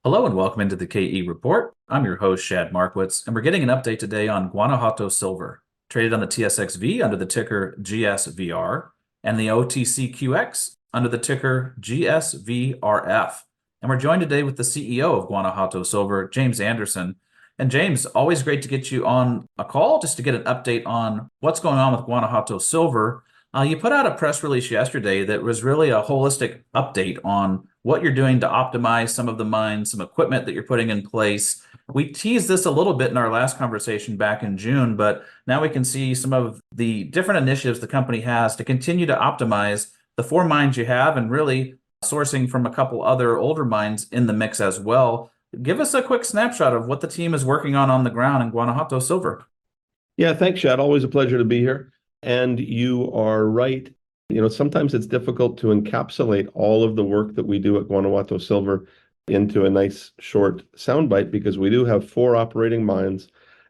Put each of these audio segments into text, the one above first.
Hello and welcome into the KE Report. I'm your host, Shad Markwitz, and we're getting an update today on Guanajuato Silver, traded on the TSXV under the ticker GSVR, and the OTCQX under the ticker GSVRF. And we're joined today with the CEO of Guanajuato Silver, James Anderson. And James, always great to get you on a call just to get an update on what's going on with Guanajuato Silver. You put out a press release yesterday that was really a holistic update on what you're doing to optimize some of the mines, some equipment that you're putting in place. We teased this a little bit in our last conversation back in June, but now we can see some of the different initiatives the company has to continue to optimize the four mines you have and really sourcing from a couple other older mines in the mix as well. Give us a quick snapshot of what the team is working on the ground in Guanajuato Silver. Yeah, thanks, Shad. Always a pleasure to be here. And you are right. Sometimes it's difficult to encapsulate all of the work that we do at Guanajuato Silver into a nice short soundbite because we do have four operating mines.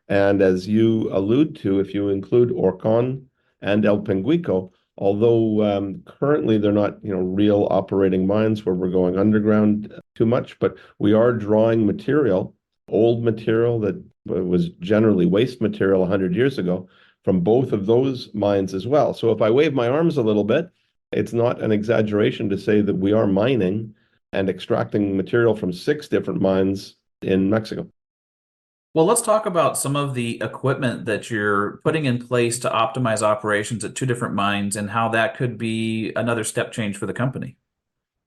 And as you allude to, if you include Orcon and El Penguico, although currently they're not, real operating mines where we're going underground too much, but we are drawing material, old material that was generally waste material 100 years ago, from both of those mines as well. So if I wave my arms a little bit, it's not an exaggeration to say that we are mining and extracting material from six different mines in Mexico. Well, let's talk about some of the equipment that you're putting in place to optimize operations at two different mines and how that could be another step change for the company.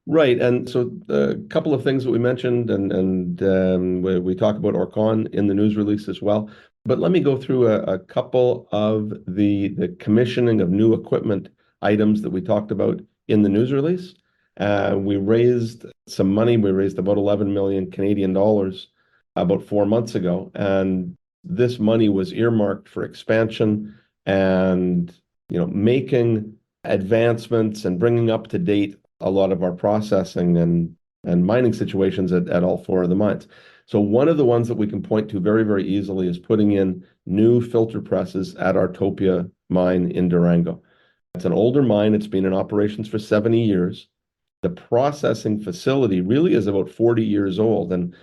Right. And so a couple of things that we mentioned, and we talk about Orcon in the news release as well. But let me go through a couple of the commissioning of new equipment items that we talked about in the news release. We raised some money. We raised about 11 million Canadian dollars about 4 months ago. And this money was earmarked for expansion and, making advancements and bringing up to date a lot of our processing and mining situations at all four of the mines. So one of the ones that we can point to very, very easily is putting in new filter presses at our Topia mine in Durango. It's an older mine. It's been in operations for 70 years. The processing facility really is about 40 years old. And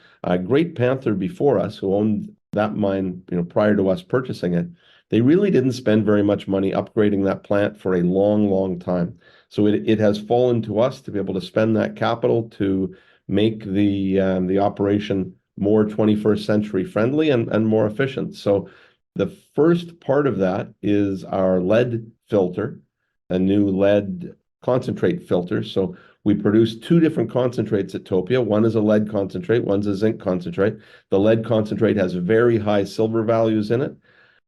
Great Panther before us, who owned that mine, prior to us purchasing it, they really didn't spend very much money upgrading that plant for a long, long time. So it has fallen to us to be able to spend that capital to make the operation more 21st century friendly and more efficient. So the first part of that is our lead filter, a new lead concentrate filter. So we produce two different concentrates at Topia. One is a lead concentrate, one's a zinc concentrate. The lead concentrate has very high silver values in it,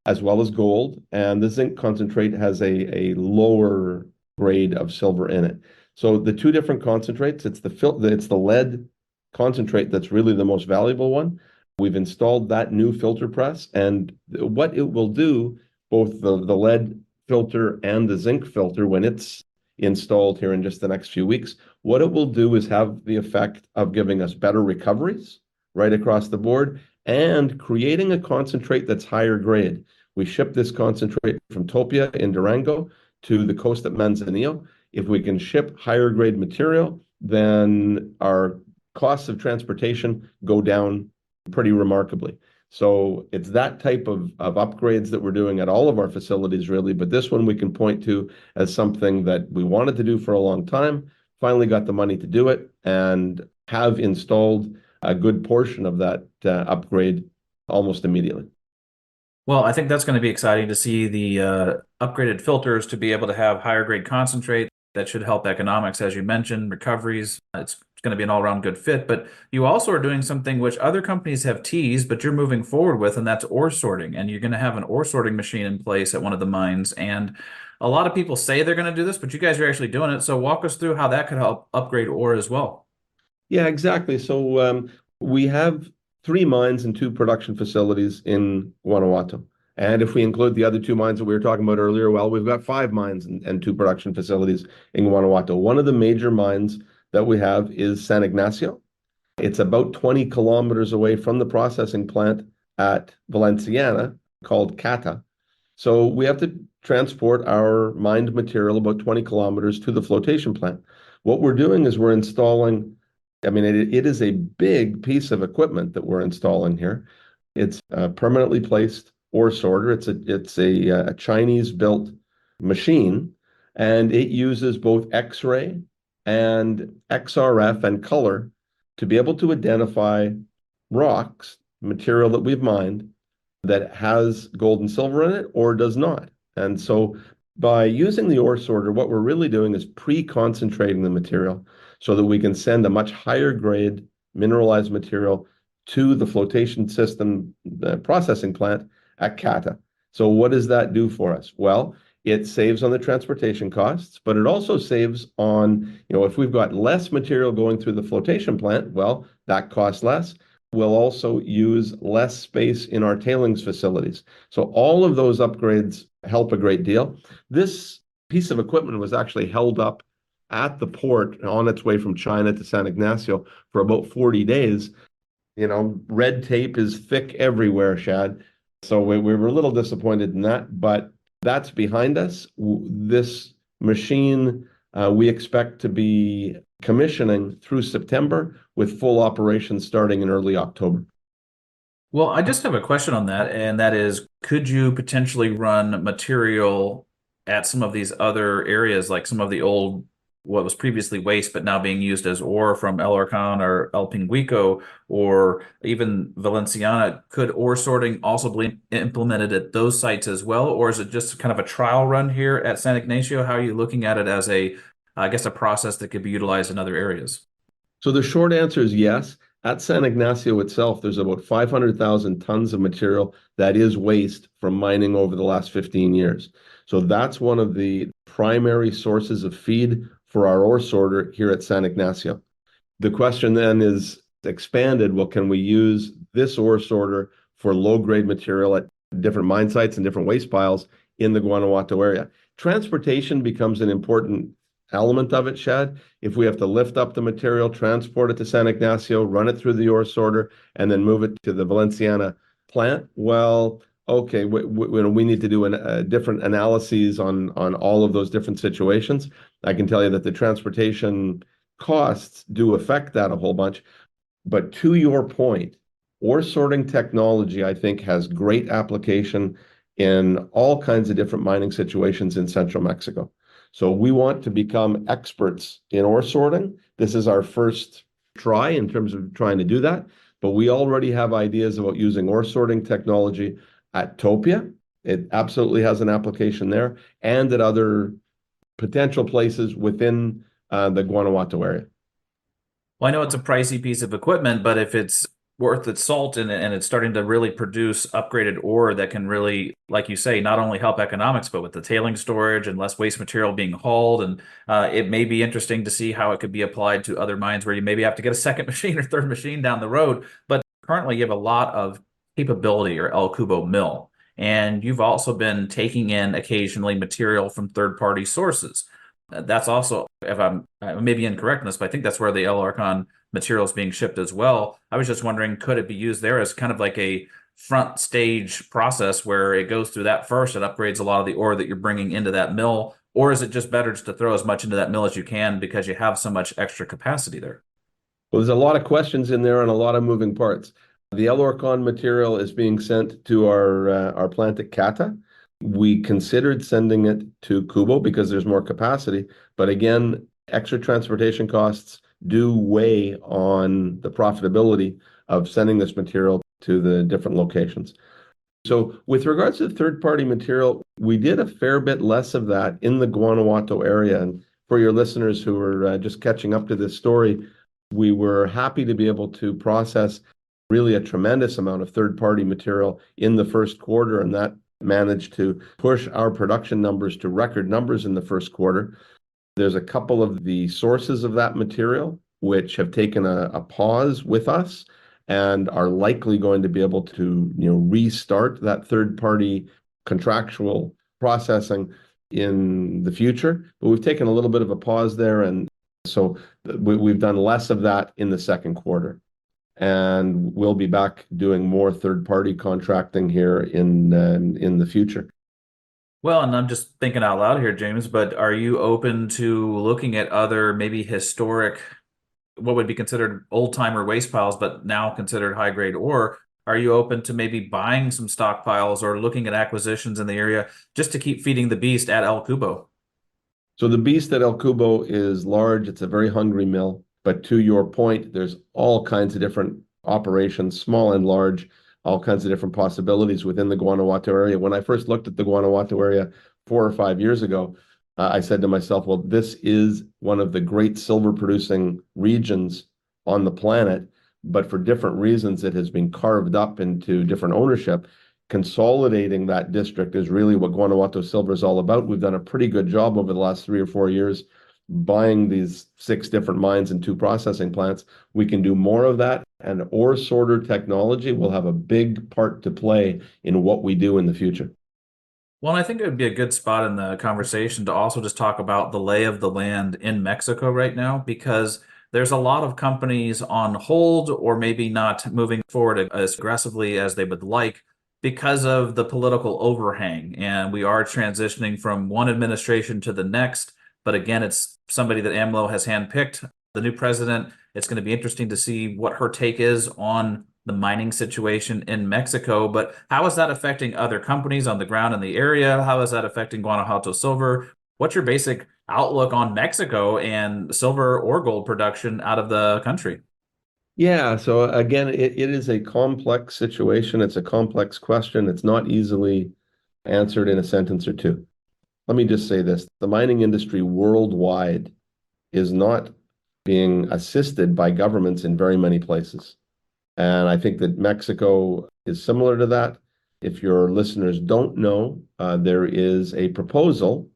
as well as gold, and the zinc concentrate has a lower grade of silver in it. So the two different concentrates, it's the lead concentrate that's really the most valuable one. We've installed that new filter press, and what it will do, both the lead filter and the zinc filter, when it's installed here in just the next few weeks, what it will do is have the effect of giving us better recoveries right across the board and creating a concentrate that's higher grade. We ship this concentrate from Topia in Durango to the coast at Manzanillo. If we can ship higher grade material, then our costs of transportation go down pretty remarkably. So it's that type of upgrades that we're doing at all of our facilities, really. But this one we can point to as something that we wanted to do for a long time, finally got the money to do it, and have installed a good portion of that upgrade almost immediately. Well, I think that's going to be exciting to see the upgraded filters to be able to have higher grade concentrate. That should help economics, as you mentioned, recoveries. It's going to be an all-around good fit. But you also are doing something which other companies have teased, but you're moving forward with, and that's ore sorting. And you're going to have an ore sorting machine in place at one of the mines. And a lot of people say they're going to do this, but you guys are actually doing it. So walk us through how that could help upgrade ore as well. Yeah, exactly. So we have three mines and two production facilities in Guanajuato. And if we include the other two mines that we were talking about earlier, well, we've got five mines and two production facilities in Guanajuato. One of the major mines that we have is San Ignacio. It's about 20 kilometers away from the processing plant at Valenciana called Cata. So we have to transport our mined material about 20 kilometers to the flotation plant. What we're doing is we're installing I mean, it is a big piece of equipment that we're installing here. It's a permanently placed ore sorter. It's a Chinese-built machine, and it uses both X-ray and XRF and color to be able to identify rocks, material that we've mined, that has gold and silver in it or does not. And so by using the ore sorter, what we're really doing is pre-concentrating the material so that we can send a much higher grade mineralized material to the flotation system, the processing plant at Cata. So what does that do for us? Well, it saves on the transportation costs, but it also saves on, if we've got less material going through the flotation plant, well, that costs less. We'll also use less space in our tailings facilities. So all of those upgrades help a great deal. This piece of equipment was actually held up at the port on its way from China to San Ignacio for about 40 days. Red tape is thick everywhere, Shad. So we were a little disappointed in that, but that's behind us. This machine, we expect to be commissioning through September with full operations starting in early October. Well, I just have a question on that, and that is, could you potentially run material at some of these other areas, like some of the old, what was previously waste, but now being used as ore from El Arcan or El Pinguico, or even Valenciana? Could ore sorting also be implemented at those sites as well, or is it just kind of a trial run here at San Ignacio? How are you looking at it as I guess, a process that could be utilized in other areas? So the short answer is yes. At San Ignacio itself, there's about 500,000 tons of material that is waste from mining over the last 15 years. So that's one of the primary sources of feed for our ore sorter here at San Ignacio. The question then is expanded. Well, can we use this ore sorter for low-grade material at different mine sites and different waste piles in the Guanajuato area? Transportation becomes an important element of it, Shad. If we have to lift up the material, transport it to San Ignacio, run it through the ore sorter, and then move it to the Valenciana plant, well, okay, we need to do different analyses on all of those different situations. I can tell you that the transportation costs do affect that a whole bunch. But to your point, ore sorting technology, I think, has great application in all kinds of different mining situations in central Mexico. So we want to become experts in ore sorting. This is our first try in terms of trying to do that, but we already have ideas about using ore sorting technology at Topia. It absolutely has an application there, and at other potential places within the Guanajuato area. Well, I know it's a pricey piece of equipment, but if it's worth its salt and it's starting to really produce upgraded ore that can really, like you say, not only help economics, but with the tailing storage and less waste material being hauled, and it may be interesting to see how it could be applied to other mines where you maybe have to get a second machine or third machine down the road. But currently, you have a lot of capability or El Cubo mill, and you've also been taking in occasionally material from third-party sources. That's also, if I may be incorrect in this, but I think that's where the El Arcan material is being shipped as well. I was just wondering, could it be used there as kind of like a front stage process where it goes through that first and upgrades a lot of the ore that you're bringing into that mill? Or is it just better just to throw as much into that mill as you can because you have so much extra capacity there? Well, there's a lot of questions in there and a lot of moving parts. The El Orcon material is being sent to our plant at Cata. We considered sending it to Cubo because there's more capacity, but again, extra transportation costs do weigh on the profitability of sending this material to the different locations. So with regards to the third-party material, we did a fair bit less of that in the Guanajuato area. And for your listeners who are just catching up to this story, we were happy to be able to process really a tremendous amount of third-party material in the first quarter, and that managed to push our production numbers to record numbers in the first quarter. There's a couple of the sources of that material which have taken a pause with us and are likely going to be able to restart that third-party contractual processing in the future. But we've taken a little bit of a pause there, and so we've done less of that in the second quarter. And we'll be back doing more third-party contracting here in the future. Well, and I'm just thinking out loud here, James, but are you open to looking at other maybe historic what would be considered old timer waste piles, but now considered high grade ore? Are you open to maybe buying some stockpiles or looking at acquisitions in the area just to keep feeding the beast at El Cubo? So the beast at El Cubo is large. It's a very hungry mill. But to your point, there's all kinds of different operations, small and large, all kinds of different possibilities within the Guanajuato area. When I first looked at the Guanajuato area 4 or 5 years ago, I said to myself, well, this is one of the great silver producing regions on the planet, but for different reasons, it has been carved up into different ownership. Consolidating that district is really what Guanajuato Silver is all about. We've done a pretty good job over the last 3 or 4 years buying these 6 different mines and 2 processing plants. We can do more of that, and ore sorter technology will have a big part to play in what we do in the future. Well, I think it would be a good spot in the conversation to also just talk about the lay of the land in Mexico right now, because there's a lot of companies on hold or maybe not moving forward as aggressively as they would like because of the political overhang. And we are transitioning from one administration to the next. But again, it's somebody that AMLO has handpicked. The new president, it's going to be interesting to see what her take is on the mining situation in Mexico. But how is that affecting other companies on the ground in the area? How is that affecting Guanajuato Silver? What's your basic outlook on Mexico and silver or gold production out of the country? Yeah, so again, it is a complex situation. It's a complex question. It's not easily answered in a sentence or two. Let me just say this. The mining industry worldwide is not being assisted by governments in very many places. And I think that Mexico is similar to that. If your listeners don't know, there is a proposal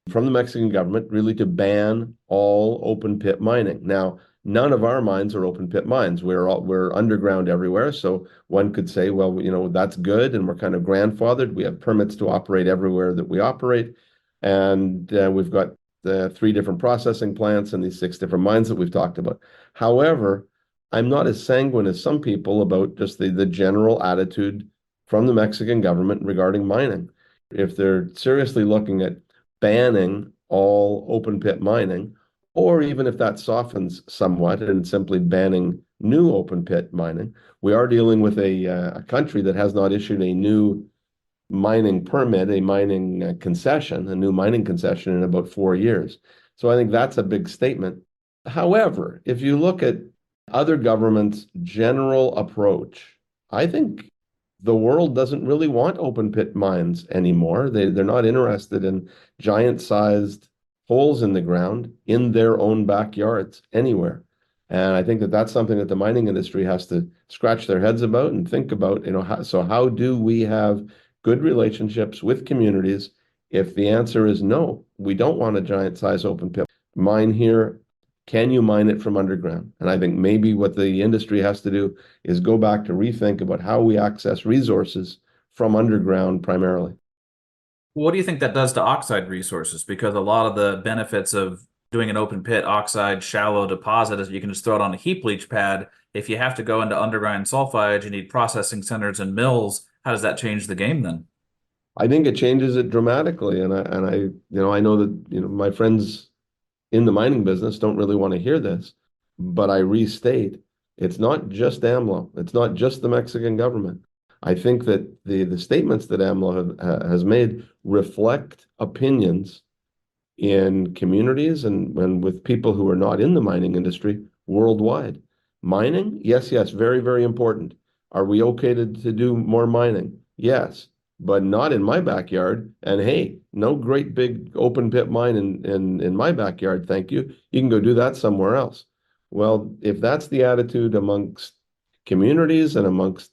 from the Mexican government really to ban all open pit mining. Now, none of our mines are open pit mines. We're underground everywhere. So one could say, well, that's good, and we're kind of grandfathered. We have permits to operate everywhere that we operate, and we've got the 3 different processing plants and these 6 different mines that we've talked about. However, I'm not as sanguine as some people about just the general attitude from the Mexican government regarding mining. If they're seriously looking at banning all open pit mining, or even if that softens somewhat and simply banning new open pit mining, we are dealing with a country that has not issued a new mining permit, a mining concession, a new mining concession in about 4 years. So I think that's a big statement. However, if you look at other governments' general approach, I think the world doesn't really want open pit mines anymore. They're not interested in giant-sized holes in the ground in their own backyards anywhere. And I think that that's something that the mining industry has to scratch their heads about and think about, how do we have good relationships with communities if the answer is no, we don't want a giant-sized open pit mine here? Can you mine it from underground? And I think maybe what the industry has to do is go back to rethink about how we access resources from underground primarily. What do you think that does to oxide resources? Because a lot of the benefits of doing an open pit oxide shallow deposit is you can just throw it on a heap leach pad. If you have to go into underground sulfides, you need processing centers and mills. How does that change the game then? I think it changes it dramatically. And I know that, my friends in the mining business don't really want to hear this, but I restate, it's not just AMLO. It's not just the Mexican government. I think that the statements that AMLO has made reflect opinions in communities and with people who are not in the mining industry worldwide. Mining, yes, yes, very, very important. Are we okay to do more mining? Yes, but not in my backyard. And hey, no great big open pit mine in my backyard, thank you. You can go do that somewhere else. Well, if that's the attitude amongst communities and amongst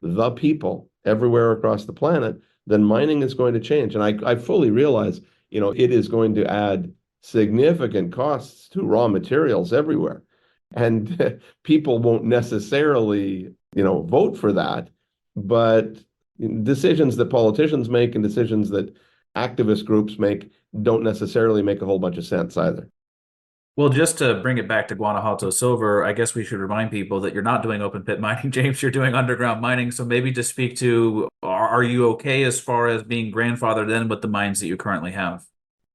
the people everywhere across the planet, then mining is going to change. And I fully realize, it is going to add significant costs to raw materials everywhere. And people won't necessarily, vote for that. But decisions that politicians make and decisions that activist groups make don't necessarily make a whole bunch of sense either. Well, just to bring it back to Guanajuato Silver, I guess we should remind people that you're not doing open pit mining, James. You're doing underground mining. So maybe just speak to, are you okay as far as being grandfathered in with the mines that you currently have?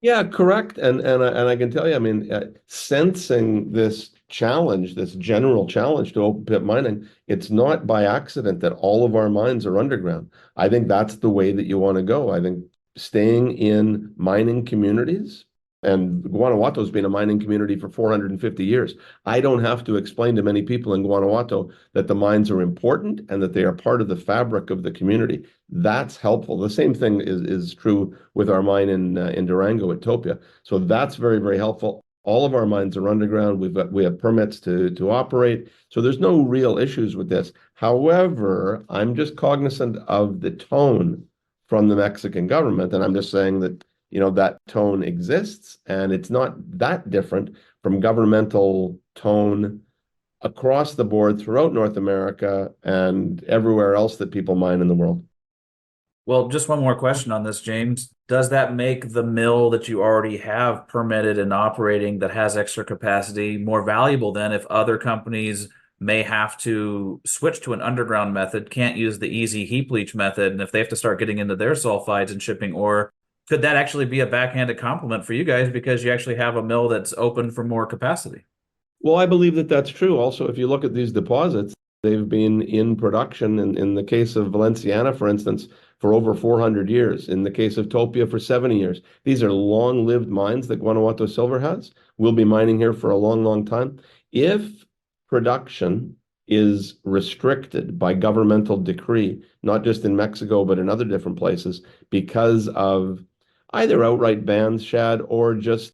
Yeah, correct. And I can tell you, I mean, sensing this challenge, this general challenge to open pit mining, it's not by accident that all of our mines are underground. I think that's the way that you want to go. I think staying in mining communities, and Guanajuato's been a mining community for 450 years. I don't have to explain to many people in Guanajuato that the mines are important and that they are part of the fabric of the community. That's helpful. The same thing is true with our mine in Durango at Topia. So that's very, very helpful. All of our mines are underground. We have permits to operate. So there's no real issues with this. However, I'm just cognizant of the tone from the Mexican government, and I'm just saying that that tone exists, and it's not that different from governmental tone across the board throughout North America and everywhere else that people mine in the world. Well, just one more question on this, James. Does that make the mill that you already have permitted and operating that has extra capacity more valuable than if other companies may have to switch to an underground method, can't use the easy heap leach method, and if they have to start getting into their sulfides and shipping ore, could that actually be a backhanded compliment for you guys because you actually have a mill that's open for more capacity? Well, I believe that that's true. Also, if you look at these deposits, they've been in production in the case of Valenciana, for instance, for over 400 years. In the case of Topia, for 70 years. These are long-lived mines that Guanajuato Silver has. We'll be mining here for a long, long time. If production is restricted by governmental decree, not just in Mexico, but in other different places, because of either outright bans, Shad, or just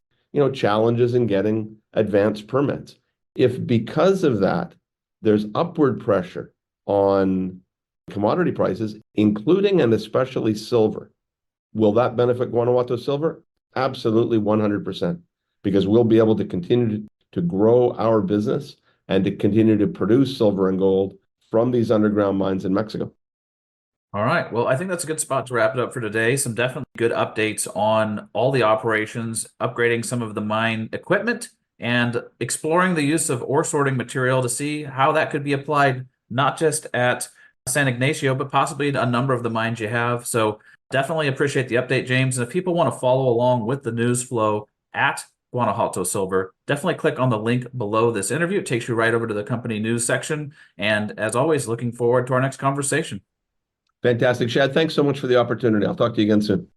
challenges in getting advanced permits. If because of that, there's upward pressure on commodity prices, including and especially silver, will that benefit Guanajuato Silver? Absolutely 100%, because we'll be able to continue to grow our business and to continue to produce silver and gold from these underground mines in Mexico. All right. Well, I think that's a good spot to wrap it up for today. Some definitely good updates on all the operations, upgrading some of the mine equipment, and exploring the use of ore sorting material to see how that could be applied not just at San Ignacio, but possibly a number of the mines you have. So definitely appreciate the update, James. And if people want to follow along with the news flow at Guanajuato Silver, definitely click on the link below this interview. It takes you right over to the company news section. And as always, looking forward to our next conversation. Fantastic, Shad. Thanks so much for the opportunity. I'll talk to you again soon.